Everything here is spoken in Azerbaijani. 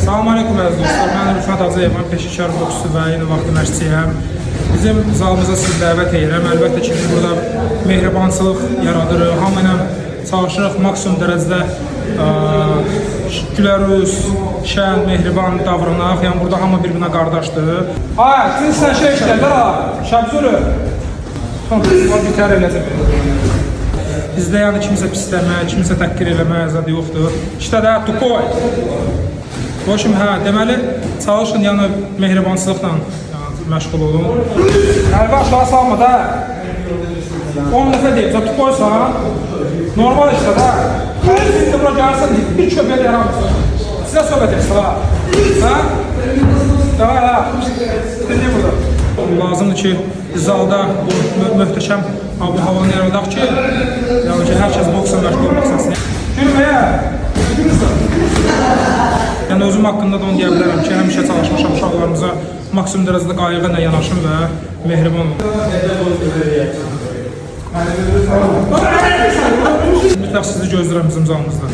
Salam aleyküm əziz dostlar, mən Rüfət Hacıyev, peşəkar boksçu və eyni vaxtda məşqçiyəm. Bizim zalımıza sizi dəvət edirəm. Əlbəttə ki, biz burada mehribançılıq yaradırıq, hamı ilə çalışırıq, maksimum dərəcədə gülərüz, şən, mehriban davranaq. Yəni burada hamı bir-birinə qardaşdır. Ay, siz sən şey işlərdə ha, Şəbzülü. Sonra bitər eləcək. Bizdə yəni kimisə pisləmək, kimisə təhqir eləmək əzədi yoxdur. İşte də tupoy. Boşum, hə, deməli, çalışın, yəni mehribançılıqla məşğul olun. Əlbə aşağı salma da. 10 dəfə deyib, sən tupoysan, normal işdə də. Siz də bura gəlsən, bir köpək yaramırsın. Sizə söhbət etsin, ha. Hə? Dəvə, hə. Dinləyin burada. Lazımdır ki, zalda bu möhtəşəm havanı yaradaq ki, yəni ki, hər kəs boksla məşğul olmaq istəsin. Gülməyə, gülürsən. Yəni özüm haqqında da onu deyə bilərəm ki, həmişə çalışmışam uşaqlarımıza maksimum dərəcədə qayğı ilə yanaşım və mehriban olun. Mütləq sizi gözləyirəm bizim zalımızda.